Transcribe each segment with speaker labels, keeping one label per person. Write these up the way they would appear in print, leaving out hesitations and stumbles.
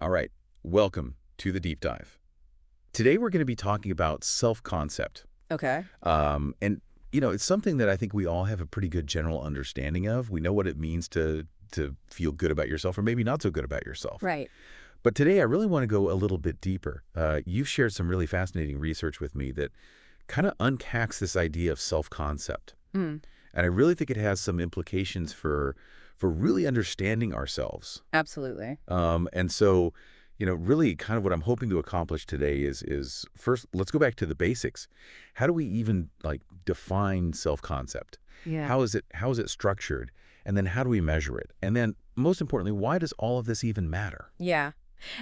Speaker 1: All right, welcome to the deep dive. Today we're going to be talking about self-concept.
Speaker 2: Okay.
Speaker 1: It's something that I think we all have a pretty good general understanding of. We know what it means to feel good about yourself or maybe not so good about yourself.
Speaker 2: Right.
Speaker 1: But today I really want to go a little bit deeper. You've shared some really fascinating research with me that kind of unpacks this idea of self-concept.
Speaker 2: Mm,
Speaker 1: And I really think it has some implications for really understanding ourselves.
Speaker 2: absolutely.
Speaker 1: And so, really kind of what I'm hoping to accomplish today is first, let's go back to the basics. How do we even define self-concept?
Speaker 2: Yeah.
Speaker 1: How is it structured? And then how do we measure it? And then most importantly, why does all of this even matter?
Speaker 2: Yeah.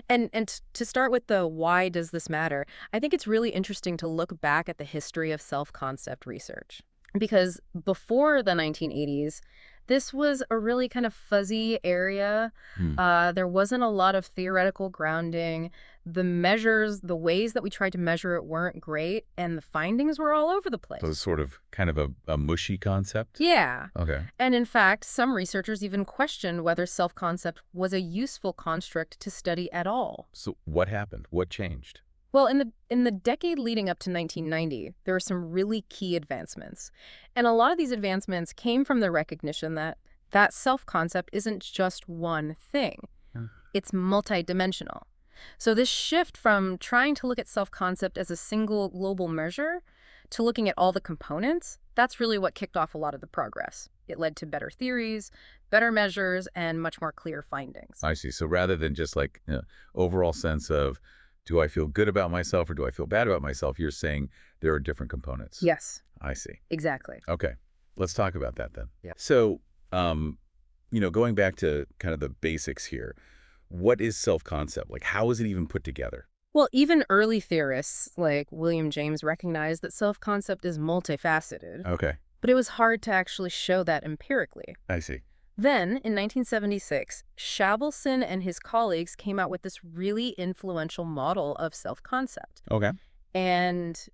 Speaker 2: And to start with the why does this matter, I think it's really interesting to look back at the history of self-concept research. Because before the 1980s, this was a really kind of fuzzy area.
Speaker 1: Hmm.
Speaker 2: There wasn't a lot of theoretical grounding. The measures, the ways that we tried to measure it weren't great, and the findings were all over the
Speaker 1: So it's
Speaker 2: place.
Speaker 1: sort of kind of a mushy concept?
Speaker 2: Yeah.
Speaker 1: Okay.
Speaker 2: And in fact, some researchers even questioned whether self-concept was a useful construct to study at all.
Speaker 1: So what happened? What changed?
Speaker 2: Well, in the decade leading up to 1990, there were some really key advancements. And a lot of these advancements came from the recognition that self-concept isn't just one thing.
Speaker 1: Hmm.
Speaker 2: It's multidimensional. So this shift from trying to look at self-concept as a single global measure to looking at all the components, that's really what kicked off a lot of the progress. It led to better theories, better measures, and much more clear findings.
Speaker 1: I see. So rather than just overall sense of, do I feel good about myself or do I feel bad about myself, you're saying there are different components.
Speaker 2: Yes,
Speaker 1: I see.
Speaker 2: exactly.
Speaker 1: Okay. Let's talk about that then.
Speaker 2: Yeah.
Speaker 1: So, going back to kind of the basics here, what is self-concept? Like, how is it even put together?
Speaker 2: Well, even early theorists like William James recognized that self-concept is multifaceted,
Speaker 1: Okay.
Speaker 2: but it was hard to actually show that empirically.
Speaker 1: I see.
Speaker 2: Then, in 1976, Shavelson and his colleagues came out with this really influential model of self-concept.
Speaker 1: Okay.
Speaker 2: And,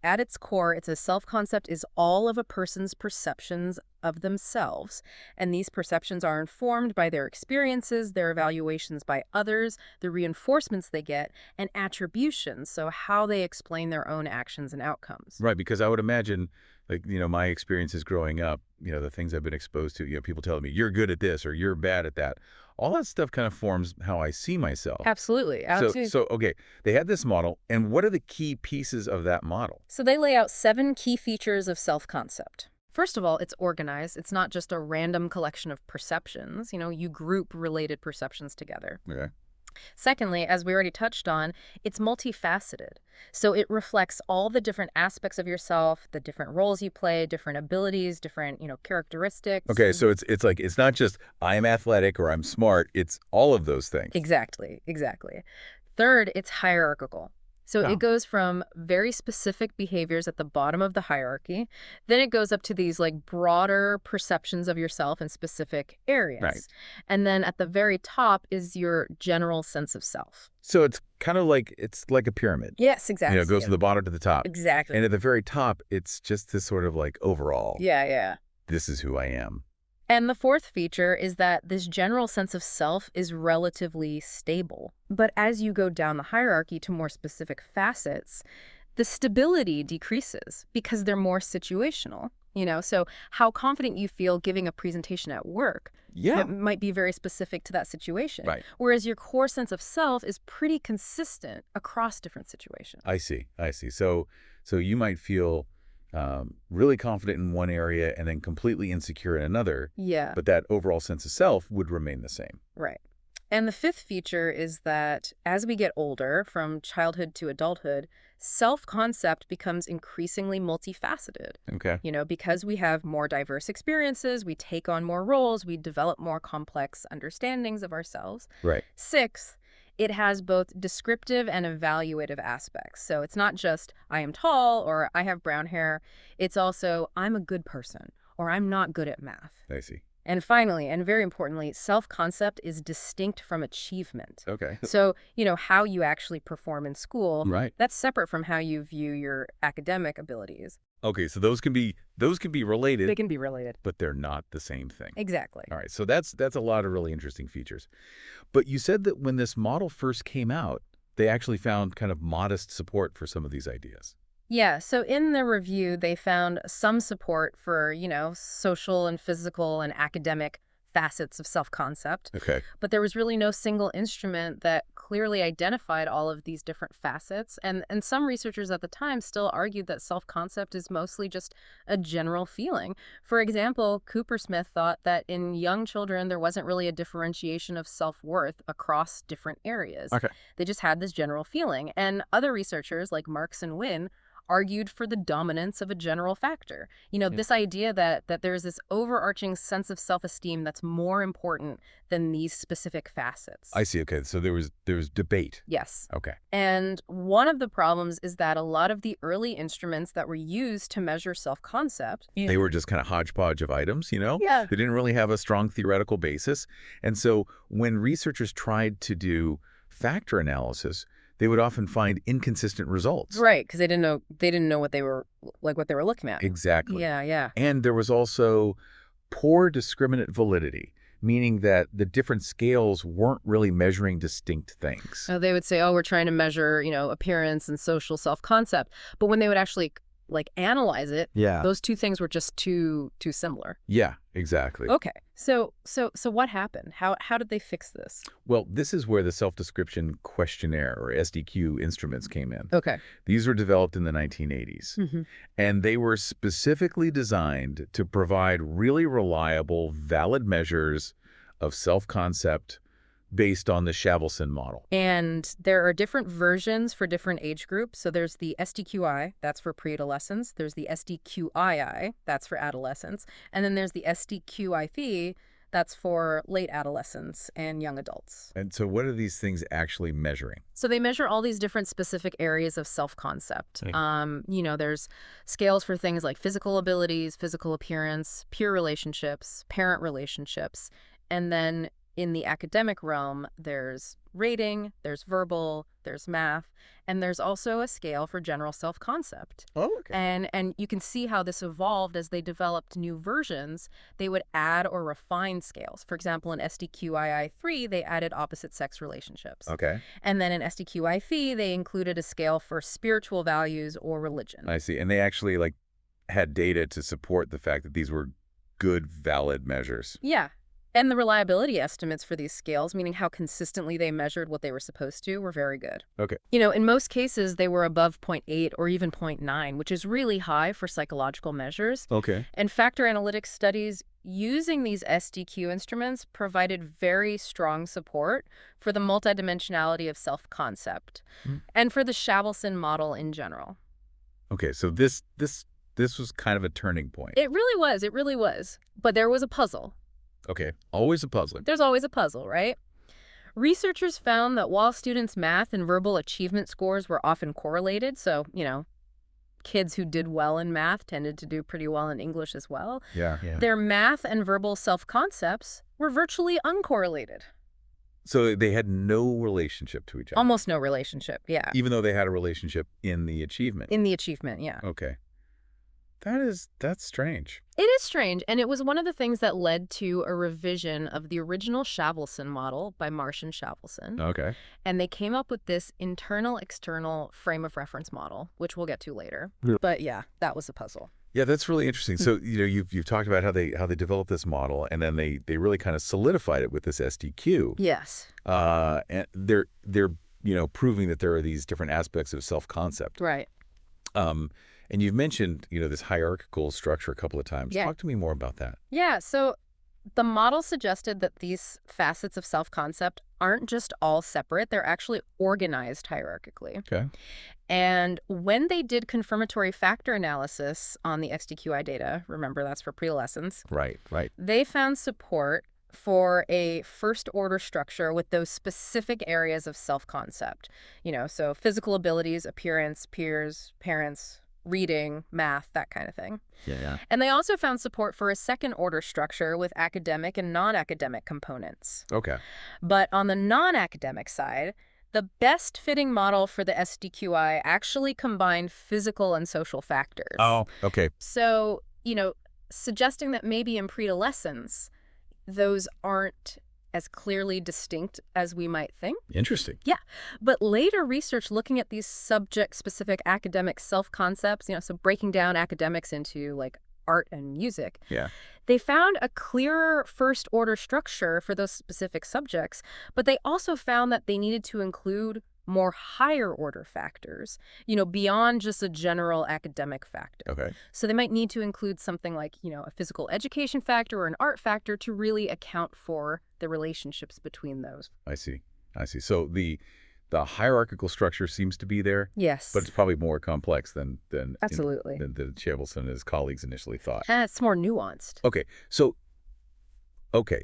Speaker 2: at its core, it's a self-concept is all of a person's perceptions of themselves. And these perceptions are informed by their experiences, their evaluations by others, the reinforcements they get, and attributions, so how they explain their own actions and outcomes.
Speaker 1: Right. Because I would imagine, my experiences growing up, the things I've been exposed to, people telling me, you're good at this or you're bad at that. All that stuff kind of forms how I see myself.
Speaker 2: Absolutely.
Speaker 1: Okay, they had this model, and what are the key pieces of that model?
Speaker 2: So they lay out 7 key features of self-concept. First of all, it's organized. It's not just a random collection of perceptions. You group related perceptions together.
Speaker 1: Okay.
Speaker 2: Secondly, as we already touched on, it's multifaceted. So it reflects all the different aspects of yourself, the different roles you play, different abilities, different, characteristics.
Speaker 1: Okay, so it's not just I'm athletic or I'm smart. It's all of those things.
Speaker 2: Exactly, exactly. Third, it's hierarchical. So
Speaker 1: Oh.
Speaker 2: it goes from very specific behaviors at the bottom of the hierarchy, then it goes up to these broader perceptions of yourself in specific areas.
Speaker 1: Right.
Speaker 2: And then at the very top is your general sense of self.
Speaker 1: So it's kind of it's like a pyramid.
Speaker 2: Yes, exactly.
Speaker 1: It goes from the bottom to the top.
Speaker 2: Exactly.
Speaker 1: And at the very top, it's just this sort of overall,
Speaker 2: Yeah, yeah.
Speaker 1: this is who I am.
Speaker 2: And the fourth feature is that this general sense of self is relatively stable. But as you go down the hierarchy to more specific facets, the stability decreases because they're more situational. So how confident you feel giving a presentation at work,
Speaker 1: Yeah.
Speaker 2: that might be very specific to that situation.
Speaker 1: Right.
Speaker 2: Whereas your core sense of self is pretty consistent across different situations.
Speaker 1: I see. So you might feel really confident in one area and then completely insecure in another,
Speaker 2: Yeah.
Speaker 1: but that overall sense of self would remain the same.
Speaker 2: Right. And the fifth feature is that as we get older, from childhood to adulthood, self-concept becomes increasingly multifaceted.
Speaker 1: Okay.
Speaker 2: Because we have more diverse experiences, we take on more roles, we develop more complex understandings of ourselves.
Speaker 1: Right.
Speaker 2: Sixth, it has both descriptive and evaluative aspects. So it's not just I am tall or I have brown hair. It's also I'm a good person or I'm not good at math.
Speaker 1: I see.
Speaker 2: And finally, and very importantly, self-concept is distinct from achievement.
Speaker 1: Okay.
Speaker 2: So, how you actually perform in school,
Speaker 1: Right.
Speaker 2: that's separate from how you view your academic abilities.
Speaker 1: Okay, so those can be
Speaker 2: They
Speaker 1: related,
Speaker 2: can be related.
Speaker 1: but they're not the same thing.
Speaker 2: Exactly.
Speaker 1: All right, so that's a lot of really interesting features. But you said that when this model first came out, they actually found kind of modest support for some of these ideas.
Speaker 2: Yeah, so in the review, they found some support for, social and physical and academic facets of self-concept,
Speaker 1: Okay.
Speaker 2: but there was really no single instrument that clearly identified all of these different facets. And some researchers at the time still argued that self-concept is mostly just a general feeling. For example, Cooper Smith thought that in young children, there wasn't really a differentiation of self-worth across different areas.
Speaker 1: Okay.
Speaker 2: They just had this general feeling. And other researchers like Marks and Wynne argued for the dominance of a general factor.
Speaker 1: Hmm.
Speaker 2: This idea that there's this overarching sense of self-esteem that's more important than these specific facets.
Speaker 1: I see. Okay, so there was debate.
Speaker 2: Yes.
Speaker 1: Okay.
Speaker 2: And one of the problems is that a lot of the early instruments that were used to measure self-concept. Yeah.
Speaker 1: They were just kind of hodgepodge of items, you know?
Speaker 2: Yeah.
Speaker 1: They didn't really have a strong theoretical basis. And so when researchers tried to do factor analysis, they would often find inconsistent results.
Speaker 2: Right, because they didn't know what they were looking at.
Speaker 1: Exactly.
Speaker 2: Yeah, yeah.
Speaker 1: And there was also poor discriminate validity, meaning that the different scales weren't really measuring distinct things.
Speaker 2: They would say, "Oh, we're trying to measure, appearance and social self-concept," but when they would actually analyze it,
Speaker 1: Yeah.
Speaker 2: those two things were just too similar.
Speaker 1: Yeah, exactly.
Speaker 2: Okay, so what happened? How did they fix this?
Speaker 1: Well, this is where the self-description questionnaire, or SDQ, instruments came in.
Speaker 2: Okay.
Speaker 1: These were developed in the 1980s, and they were specifically designed to provide really reliable, valid measures of self-concept based on the Shavelson model.
Speaker 2: And there are different versions for different age groups. So there's the SDQI, that's for pre-adolescents. There's the SDQII, that's for adolescents. And then there's the SDQIP, that's for late adolescents and young adults.
Speaker 1: And so what are these things actually measuring?
Speaker 2: So they measure all these different specific areas of self-concept. There's scales for things like physical abilities, physical appearance, peer relationships, parent relationships, and then in the academic realm, there's rating, there's verbal, there's math, and there's also a scale for general self-concept.
Speaker 1: Oh, okay.
Speaker 2: And you can see how this evolved as they developed new versions. They would add or refine scales. For example, in SDQII3, they added opposite-sex relationships.
Speaker 1: Okay.
Speaker 2: And then in SDQIP, they included a scale for spiritual values or religion.
Speaker 1: I see. And they actually had data to support the fact that these were good, valid measures.
Speaker 2: Yeah. And the reliability estimates for these scales, meaning how consistently they measured what they were supposed to, were very good.
Speaker 1: Okay.
Speaker 2: In most cases, they were above 0.8 or even 0.9, which is really high for psychological measures.
Speaker 1: Okay.
Speaker 2: And factor analytics studies using these SDQ instruments provided very strong support for the multidimensionality of self-concept and for the Shavelson model in general.
Speaker 1: Okay, so this was kind of a turning point.
Speaker 2: It really was. It really was. But there was a puzzle.
Speaker 1: Okay, always a puzzler.
Speaker 2: There's always a puzzle, right? Researchers found that while students' math and verbal achievement scores were often correlated, so, kids who did well in math tended to do pretty well in English as well,
Speaker 1: Yeah.
Speaker 2: their math and verbal self-concepts were virtually uncorrelated.
Speaker 1: So they had no relationship to each other,
Speaker 2: Almost no relationship, yeah.
Speaker 1: even though they had a relationship in the achievement.
Speaker 2: In the achievement, yeah.
Speaker 1: Okay. That's strange.
Speaker 2: It is strange, and it was one of the things that led to a revision of the original Shavelson model by Marsh and Shavelson.
Speaker 1: Okay.
Speaker 2: And they came up with this internal-external frame of reference model, which we'll get to later.
Speaker 1: Yeah.
Speaker 2: But yeah, that was a puzzle.
Speaker 1: Yeah, that's really interesting. So, you've talked about how they developed this model, and then they really kind of solidified it with this SDQ.
Speaker 2: Yes.
Speaker 1: And they're proving that there are these different aspects of self-concept.
Speaker 2: Right.
Speaker 1: And you've mentioned, this hierarchical structure a couple of times.
Speaker 2: Yeah.
Speaker 1: Talk to me more about that.
Speaker 2: Yeah, so the model suggested that these facets of self-concept aren't just all separate, they're actually organized hierarchically.
Speaker 1: Okay.
Speaker 2: And when they did confirmatory factor analysis on the XDQI data, remember that's for pre-adolescents,
Speaker 1: Right.
Speaker 2: they found support for a first-order structure with those specific areas of self-concept. So physical abilities, appearance, peers, parents, reading, math, that kind of thing.
Speaker 1: Yeah.
Speaker 2: And they also found support for a second-order structure with academic and non-academic components.
Speaker 1: Okay.
Speaker 2: But on the non-academic side, The best fitting model for the SDQI actually combined physical and social factors.
Speaker 1: Oh, okay.
Speaker 2: So, suggesting that maybe in pre-adolescence, those aren't as clearly distinct as we might think.
Speaker 1: Interesting.
Speaker 2: Yeah, but later research looking at these subject-specific academic self-concepts, so breaking down academics into like art and music,
Speaker 1: Yeah.
Speaker 2: they found a clearer first-order structure for those specific subjects, but they also found that they needed to include more higher-order factors, beyond just a general academic factor.
Speaker 1: Okay.
Speaker 2: So they might need to include something like, a physical education factor or an art factor to really account for the relationships between those.
Speaker 1: I see. So the hierarchical structure seems to be there,
Speaker 2: Yes.
Speaker 1: but it's probably more complex than
Speaker 2: Absolutely.
Speaker 1: than Chevelson and his colleagues initially thought.
Speaker 2: It's more nuanced.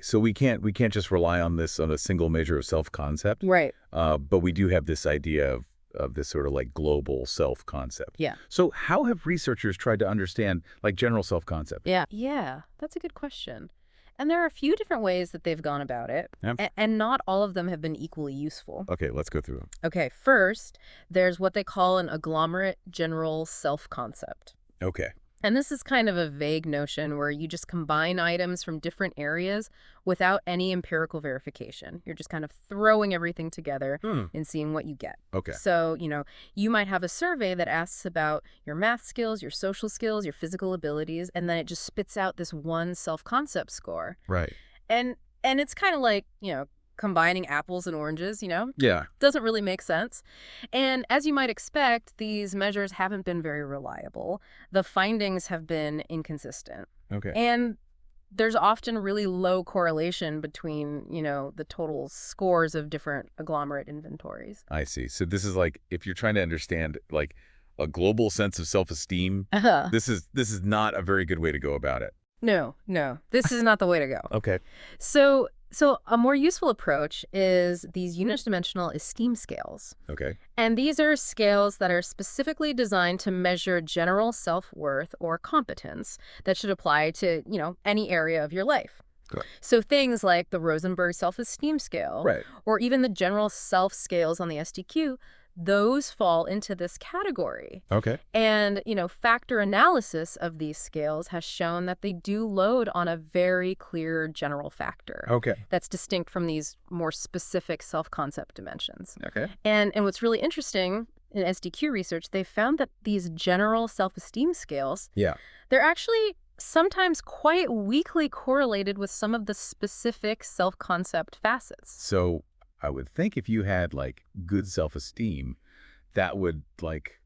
Speaker 1: So we can't just rely on a single measure of self-concept.
Speaker 2: Right.
Speaker 1: But we do have this idea of this sort of like global self-concept.
Speaker 2: Yeah.
Speaker 1: So how have researchers tried to understand like general self-concept?
Speaker 2: Yeah, that's a good question. And there are a few different ways that they've gone about it,
Speaker 1: Yeah.
Speaker 2: and not all of them have been equally useful.
Speaker 1: Okay, let's go through them.
Speaker 2: Okay, first, there's what they call an agglomerate general self-concept.
Speaker 1: Okay.
Speaker 2: And this is kind of a vague notion where you just combine items from different areas without any empirical verification. You're just kind of throwing everything together and seeing what you get.
Speaker 1: Okay.
Speaker 2: So, you might have a survey that asks about your math skills, your social skills, your physical abilities, and then it just spits out this one self-concept score.
Speaker 1: Right.
Speaker 2: And it's kind of like, combining apples and oranges,
Speaker 1: Yeah.
Speaker 2: Doesn't really make sense. And as you might expect, these measures haven't been very reliable. The findings have been inconsistent.
Speaker 1: Okay.
Speaker 2: And there's often really low correlation between, the total scores of different agglomerate inventories.
Speaker 1: I see. So this is like if you're trying to understand like a global sense of self-esteem, this is not a very good way to go about it.
Speaker 2: No, this is not the way to go.
Speaker 1: Okay.
Speaker 2: So a more useful approach is these unidimensional esteem scales.
Speaker 1: Okay.
Speaker 2: And these are scales that are specifically designed to measure general self-worth or competence that should apply to, any area of your life.
Speaker 1: Good.
Speaker 2: So things like the Rosenberg self-esteem scale,
Speaker 1: Right.
Speaker 2: or even the general self scales on the SDQ, those fall into this category.
Speaker 1: Okay.
Speaker 2: And, factor analysis of these scales has shown that they do load on a very clear general factor.
Speaker 1: Okay.
Speaker 2: That's distinct from these more specific self-concept dimensions.
Speaker 1: Okay.
Speaker 2: And what's really interesting in SDQ research, they found that these general self-esteem scales,
Speaker 1: Yeah.
Speaker 2: they're actually sometimes quite weakly correlated with some of the specific self-concept facets.
Speaker 1: So I would think if you had like good self-esteem, that would like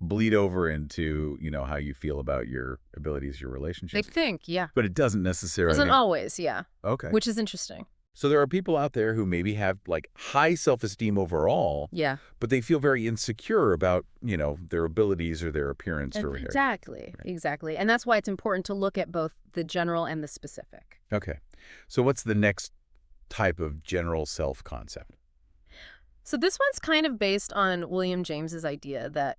Speaker 1: bleed over into, how you feel about your abilities, your
Speaker 2: They
Speaker 1: relationships.
Speaker 2: think, yeah.
Speaker 1: But it doesn't necessarily.
Speaker 2: Doesn't always, yeah.
Speaker 1: Okay.
Speaker 2: Which is interesting.
Speaker 1: So there are people out there who maybe have like high self-esteem overall,
Speaker 2: Yeah.
Speaker 1: but they feel very insecure about, their abilities or their appearance or whatever.
Speaker 2: Exactly. And that's why it's important to look at both the general and the specific.
Speaker 1: Okay. So what's the next type of general self-concept?
Speaker 2: So this one's kind of based on William James's idea that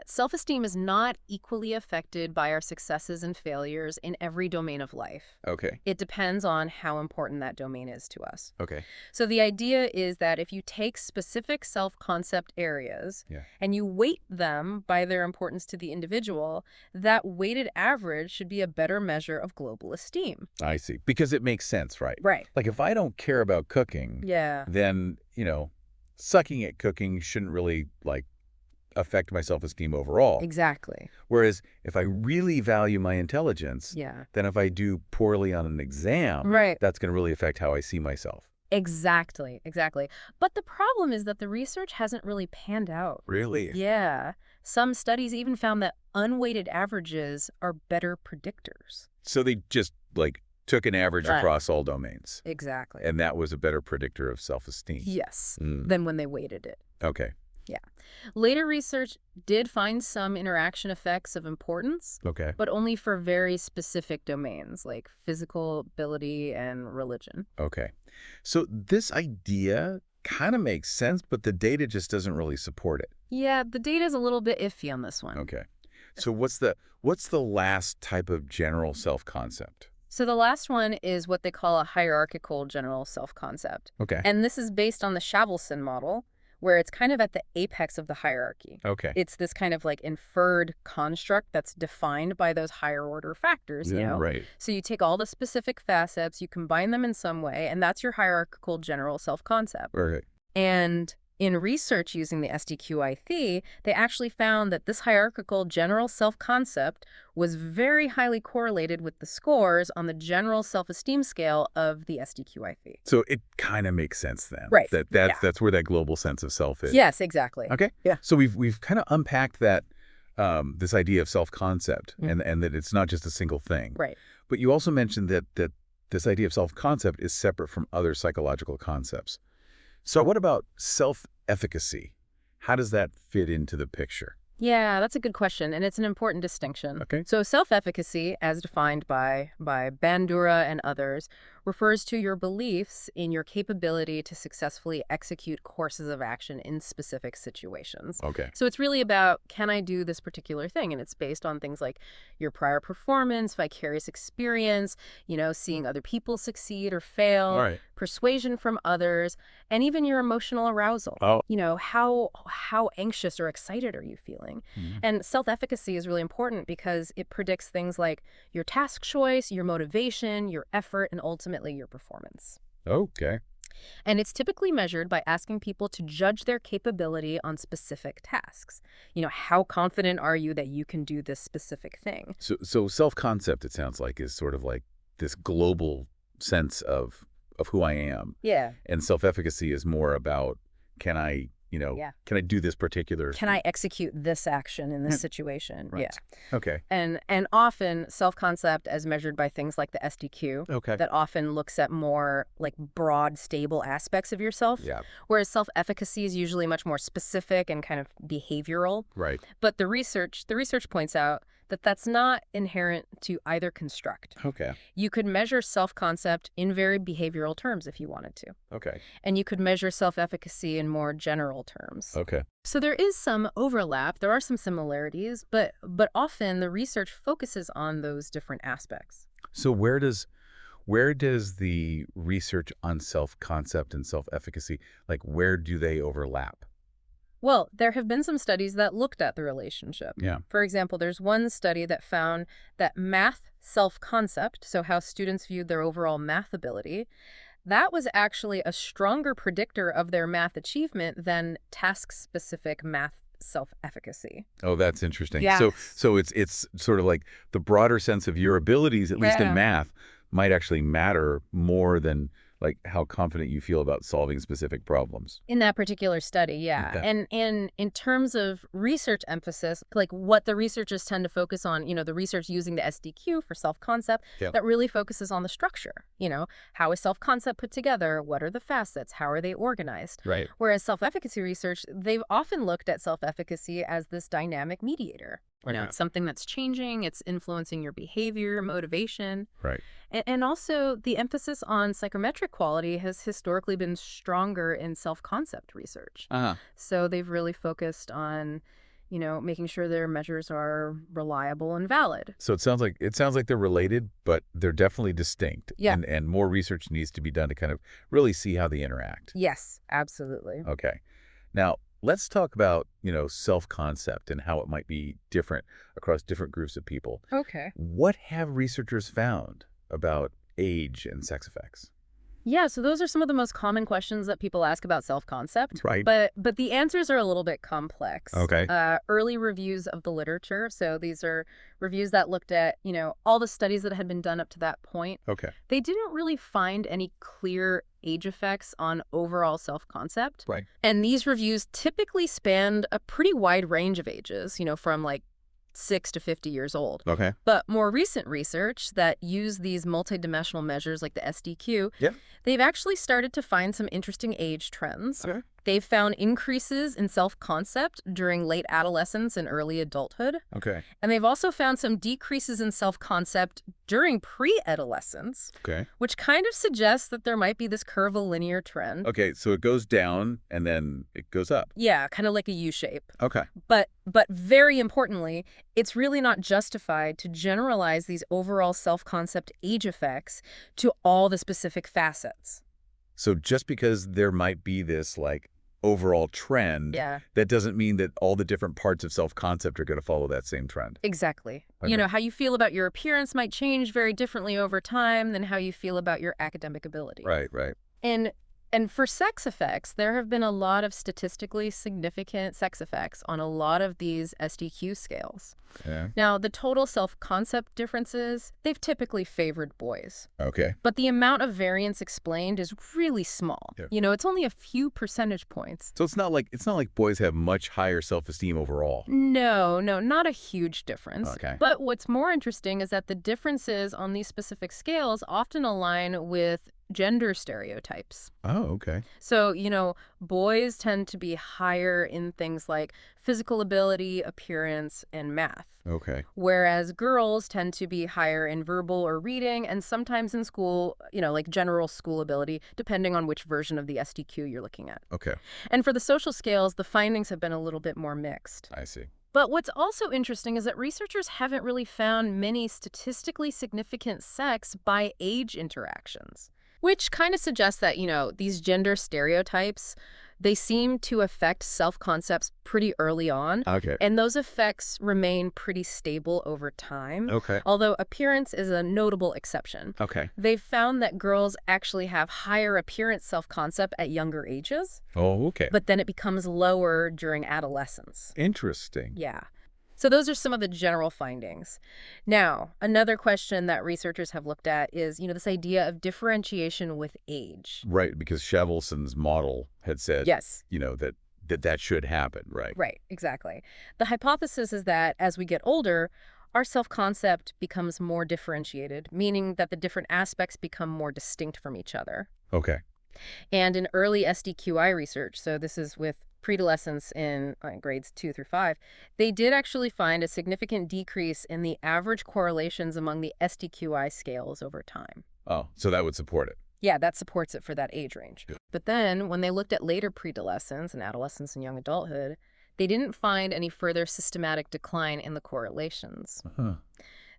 Speaker 2: self-esteem is not equally affected by our successes and failures in every domain of life.
Speaker 1: Okay.
Speaker 2: It depends on how important that domain is to us.
Speaker 1: Okay.
Speaker 2: So the idea is that if you take specific self-concept areas and you weight them by their importance to the individual, that weighted average should be a better measure of global esteem.
Speaker 1: I see. Because it makes sense, right?
Speaker 2: Right.
Speaker 1: Like if I don't care about cooking, then, sucking at cooking shouldn't really like affect my self-esteem overall.
Speaker 2: Exactly.
Speaker 1: Whereas if I really value my intelligence, then if I do poorly on an exam, that's going to really affect how I see myself.
Speaker 2: Exactly. But the problem is that the research hasn't really panned out.
Speaker 1: Really?
Speaker 2: Yeah. Some studies even found that unweighted averages are better predictors.
Speaker 1: So they just like took an average across all domains.
Speaker 2: Exactly.
Speaker 1: And that was a better predictor of self-esteem.
Speaker 2: Yes, than when they weighted it.
Speaker 1: Okay.
Speaker 2: Yeah. Later research did find some interaction effects of importance,
Speaker 1: Okay.
Speaker 2: but only for very specific domains like physical ability and religion.
Speaker 1: Okay. So this idea kind of makes sense, but the data just doesn't really support it.
Speaker 2: Yeah, the data is a little bit iffy on this one.
Speaker 1: Okay. So what's the last type of general self-concept?
Speaker 2: So the last one is what they call a hierarchical general self-concept.
Speaker 1: Okay.
Speaker 2: And this is based on the Shavelson model, where it's kind of at the apex of the hierarchy.
Speaker 1: Okay.
Speaker 2: It's this kind of like inferred construct that's defined by those higher order factors, you
Speaker 1: Yeah,
Speaker 2: know?
Speaker 1: right.
Speaker 2: So you take all the specific facets, you combine them in some way, and that's your hierarchical general self-concept.
Speaker 1: Okay.
Speaker 2: And in research using the SDQIT, they actually found that this hierarchical general self-concept was very highly correlated with the scores on the general self-esteem scale of the SDQIT.
Speaker 1: So it kind of makes sense then.
Speaker 2: Right.
Speaker 1: That's that's where that global sense of self is.
Speaker 2: Yes, exactly.
Speaker 1: Okay.
Speaker 2: Yeah.
Speaker 1: So we've kind of unpacked that this idea of self-concept and that it's not just a single thing.
Speaker 2: Right.
Speaker 1: But you also mentioned that this idea of self-concept is separate from other psychological concepts. So what about self-efficacy? How does that fit into the picture?
Speaker 2: Yeah, that's a good question, and it's an important distinction.
Speaker 1: Okay.
Speaker 2: So self-efficacy, as defined by Bandura and others, refers to your beliefs in your capability to successfully execute courses of action in specific situations.
Speaker 1: Okay.
Speaker 2: So it's really about, can I do this particular thing? And it's based on things like your prior performance, vicarious experience, seeing other people succeed or fail,
Speaker 1: All right.
Speaker 2: persuasion from others, and even your emotional arousal.
Speaker 1: Oh.
Speaker 2: How anxious or excited are you feeling? And self-efficacy is really important because it predicts things like your task choice, your motivation, your effort, and ultimately your performance.
Speaker 1: Okay.
Speaker 2: And it's typically measured by asking people to judge their capability on specific tasks. How confident are you that you can do this specific thing?
Speaker 1: So self-concept, it sounds like, is sort of like this global sense of who I am.
Speaker 2: Yeah.
Speaker 1: And self-efficacy is more about, can I do this particular...
Speaker 2: Can I execute this action in this situation?
Speaker 1: Right.
Speaker 2: Yeah.
Speaker 1: Okay.
Speaker 2: And often self-concept as measured by things like the SDQ,
Speaker 1: Okay.
Speaker 2: that often looks at more like broad, stable aspects of yourself.
Speaker 1: Yeah.
Speaker 2: Whereas self-efficacy is usually much more specific and kind of behavioral.
Speaker 1: Right.
Speaker 2: But the research points out that that's not inherent to either construct.
Speaker 1: Okay.
Speaker 2: You could measure self-concept in very behavioral terms if you wanted to.
Speaker 1: Okay.
Speaker 2: And you could measure self-efficacy in more general terms.
Speaker 1: Okay.
Speaker 2: So there is some overlap, there are some similarities, but often the research focuses on those different aspects.
Speaker 1: So where does the research on self-concept and self-efficacy, where do they overlap?
Speaker 2: Well, there have been some studies that looked at the relationship.
Speaker 1: Yeah.
Speaker 2: For example, there's one study that found that math self-concept, so how students viewed their overall math ability, that was actually a stronger predictor of their math achievement than task-specific math self-efficacy.
Speaker 1: Oh, that's interesting.
Speaker 2: Yes.
Speaker 1: So it's sort of like the broader sense of your abilities, at least in
Speaker 2: Yeah.
Speaker 1: math, might actually matter more than how confident you feel about solving specific problems.
Speaker 2: In that particular study, yeah.
Speaker 1: Okay.
Speaker 2: And in terms of research emphasis, what the researchers tend to focus on, the research using the SDQ for self-concept,
Speaker 1: Yeah.
Speaker 2: that really focuses on the structure. How is self-concept put together? What are the facets? How are they organized?
Speaker 1: Right.
Speaker 2: Whereas self-efficacy research, they've often looked at self-efficacy as this dynamic mediator.
Speaker 1: Yeah.
Speaker 2: It's something that's changing, it's influencing your behavior, motivation.
Speaker 1: Right.
Speaker 2: And also, the emphasis on psychometric quality has historically been stronger in self-concept research.
Speaker 1: Uh-huh.
Speaker 2: So they've really focused on, making sure their measures are reliable and valid.
Speaker 1: So it sounds like they're related, but they're definitely distinct.
Speaker 2: Yeah.
Speaker 1: And more research needs to be done to kind of really see how they interact.
Speaker 2: Yes, absolutely.
Speaker 1: Okay. Now, let's talk about, self-concept and how it might be different across different groups of people.
Speaker 2: Okay.
Speaker 1: What have researchers found about age and sex effects?
Speaker 2: Yeah, so those are some of the most common questions that people ask about self-concept.
Speaker 1: Right.
Speaker 2: But the answers are a little bit complex.
Speaker 1: Okay.
Speaker 2: Early reviews of the literature, so these are reviews that looked at, all the studies that had been done up to that point.
Speaker 1: Okay.
Speaker 2: They didn't really find any clear age effects on overall self-concept.
Speaker 1: Right.
Speaker 2: And these reviews typically spanned a pretty wide range of ages, from 6 to 50 years old.
Speaker 1: Okay.
Speaker 2: But more recent research that use these multidimensional measures like the SDQ,
Speaker 1: Yeah.
Speaker 2: they've actually started to find some interesting age trends.
Speaker 1: Okay.
Speaker 2: They've found increases in self-concept during late adolescence and early adulthood.
Speaker 1: Okay.
Speaker 2: And they've also found some decreases in self-concept during pre-adolescence,
Speaker 1: Okay.
Speaker 2: which kind of suggests that there might be this curvilinear trend.
Speaker 1: Okay, so it goes down and then it goes up.
Speaker 2: Yeah, kind of like a U-shape.
Speaker 1: Okay.
Speaker 2: But very importantly, it's really not justified to generalize these overall self-concept age effects to all the specific facets.
Speaker 1: So just because there might be this overall trend,
Speaker 2: Yeah.
Speaker 1: that doesn't mean that all the different parts of self-concept are going to follow that same trend.
Speaker 2: Exactly.
Speaker 1: Okay.
Speaker 2: How you feel about your appearance might change very differently over time than how you feel about your academic ability.
Speaker 1: Right, right.
Speaker 2: And and for sex effects, there have been a lot of statistically significant sex effects on a lot of these SDQ scales.
Speaker 1: Yeah.
Speaker 2: Now, the total self-concept differences, they've typically favored boys.
Speaker 1: Okay.
Speaker 2: But the amount of variance explained is really small.
Speaker 1: Yeah.
Speaker 2: It's only a few percentage points.
Speaker 1: So it's not like boys have much higher self-esteem overall.
Speaker 2: No, not a huge difference.
Speaker 1: Okay.
Speaker 2: But what's more interesting is that the differences on these specific scales often align with gender stereotypes.
Speaker 1: Oh, okay.
Speaker 2: So, boys tend to be higher in things like physical ability, appearance, and math.
Speaker 1: Okay.
Speaker 2: Whereas girls tend to be higher in verbal or reading, and sometimes in school, like general school ability, depending on which version of the SDQ you're looking at.
Speaker 1: Okay.
Speaker 2: And for the social scales, the findings have been a little bit more mixed.
Speaker 1: I see.
Speaker 2: But what's also interesting is that researchers haven't really found many statistically significant sex by age interactions, which kind of suggests that, these gender stereotypes, they seem to affect self-concepts pretty early on.
Speaker 1: Okay.
Speaker 2: And those effects remain pretty stable over time.
Speaker 1: Okay.
Speaker 2: Although appearance is a notable exception.
Speaker 1: Okay.
Speaker 2: They've found that girls actually have higher appearance self-concept at younger ages,
Speaker 1: Oh, okay.
Speaker 2: but then it becomes lower during adolescence.
Speaker 1: Interesting.
Speaker 2: Yeah. So those are some of the general findings. Now, another question that researchers have looked at is, this idea of differentiation with age.
Speaker 1: Right, because Chevelson's model had said,
Speaker 2: Yes.
Speaker 1: that should happen, right?
Speaker 2: Right, exactly. The hypothesis is that as we get older, our self-concept becomes more differentiated, meaning that the different aspects become more distinct from each other.
Speaker 1: Okay.
Speaker 2: And in early SDQI research, so this is with predolescents in grades 2 through 5, they did actually find a significant decrease in the average correlations among the SDQI scales over time.
Speaker 1: Oh, so that would support it.
Speaker 2: Yeah, that supports it for that age range.
Speaker 1: Yeah.
Speaker 2: But then when they looked at later predolescence and adolescence and young adulthood, they didn't find any further systematic decline in the correlations.
Speaker 1: Uh-huh.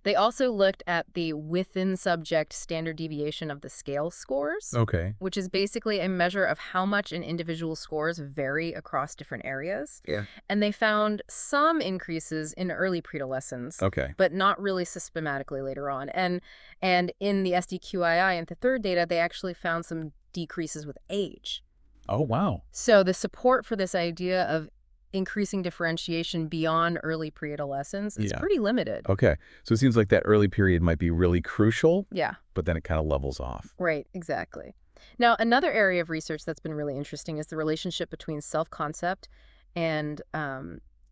Speaker 2: They also looked at the within-subject standard deviation of the scale scores,
Speaker 1: Okay.
Speaker 2: which is basically a measure of how much an individual's scores vary across different areas.
Speaker 1: Yeah.
Speaker 2: And they found some increases in early predolescence,
Speaker 1: Okay.
Speaker 2: but not really systematically later on. And in the SDQII and the third data, they actually found some decreases with age.
Speaker 1: Oh, wow.
Speaker 2: So the support for this idea of increasing differentiation beyond early pre-adolescence is
Speaker 1: Yeah.
Speaker 2: pretty limited.
Speaker 1: Okay. So it seems like that early period might be really crucial,
Speaker 2: Yeah.
Speaker 1: but then it kind of levels off.
Speaker 2: Right, exactly. Now, another area of research that's been really interesting is the relationship between self-concept and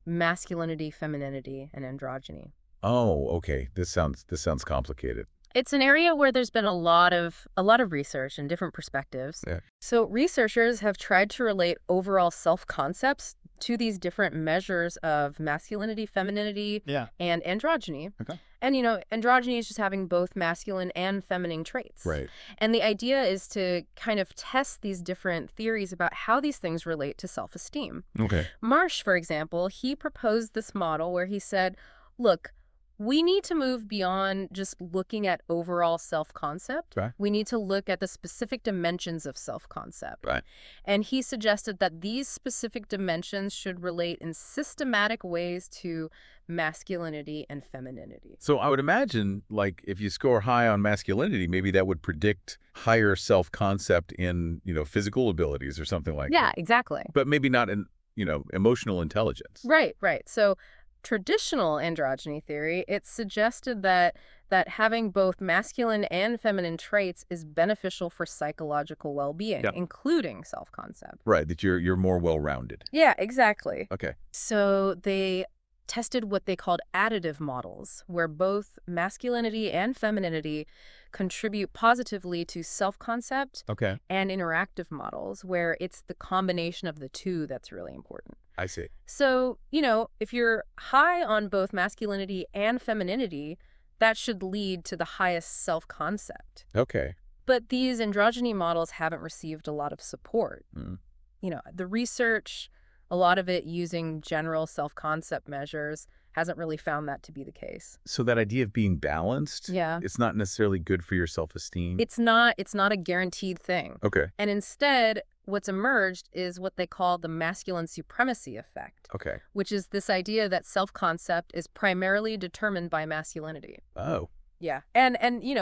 Speaker 2: masculinity, femininity, and androgyny.
Speaker 1: Oh, okay. This sounds complicated.
Speaker 2: It's an area where there's been a lot of research and different perspectives.
Speaker 1: Yeah.
Speaker 2: So researchers have tried to relate overall self-concepts to these different measures of masculinity, femininity, and androgyny.
Speaker 1: Okay.
Speaker 2: And, androgyny is just having both masculine and feminine traits.
Speaker 1: Right.
Speaker 2: And the idea is to kind of test these different theories about how these things relate to self-esteem.
Speaker 1: Okay.
Speaker 2: Marsh, for example, he proposed this model where he said, look, we need to move beyond just looking at overall self-concept.
Speaker 1: Right.
Speaker 2: We need to look at the specific dimensions of self-concept.
Speaker 1: Right.
Speaker 2: And he suggested that these specific dimensions should relate in systematic ways to masculinity and femininity.
Speaker 1: So I would imagine, like, if you score high on masculinity, maybe that would predict higher self-concept in, physical abilities or something like that.
Speaker 2: Yeah, exactly.
Speaker 1: But maybe not in, emotional intelligence.
Speaker 2: Right. So traditional androgyny theory, it suggested that having both masculine and feminine traits is beneficial for psychological well-being, including self-concept.
Speaker 1: Right, that you're more well-rounded.
Speaker 2: Yeah, exactly.
Speaker 1: Okay.
Speaker 2: So they tested what they called additive models, where both masculinity and femininity contribute positively to self-concept,
Speaker 1: Okay.
Speaker 2: and interactive models, where it's the combination of the two that's really important.
Speaker 1: I see.
Speaker 2: So, if you're high on both masculinity and femininity, that should lead to the highest self-concept.
Speaker 1: Okay.
Speaker 2: But these androgyny models haven't received a lot of support.
Speaker 1: Mm.
Speaker 2: The research, a lot of it using general self-concept measures, hasn't really found that to be the case.
Speaker 1: So that idea of being balanced,
Speaker 2: Yeah.
Speaker 1: it's not necessarily good for your self-esteem?
Speaker 2: It's not a guaranteed thing.
Speaker 1: Okay.
Speaker 2: And instead, what's emerged is what they call the masculine supremacy effect,
Speaker 1: Okay.
Speaker 2: which is this idea that self-concept is primarily determined by masculinity.
Speaker 1: Oh,
Speaker 2: Yeah. And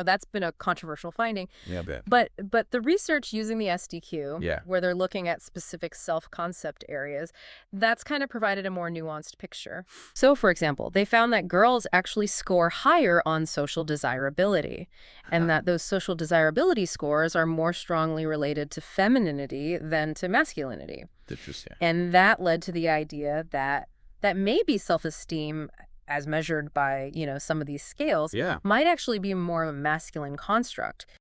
Speaker 2: that's been a controversial finding.
Speaker 1: yeah, I bet.
Speaker 2: But the research using the SDQ,
Speaker 1: Yeah.
Speaker 2: where they're looking at specific self-concept areas, that's kind of provided a more nuanced picture. So, for example, they found that girls actually score higher on social desirability, and that those social desirability scores are more strongly related to femininity than to masculinity.
Speaker 1: Interesting.
Speaker 2: And that led to the idea that maybe self-esteem, as measured by, some of these scales,
Speaker 1: Yeah.
Speaker 2: might actually be more of a masculine construct.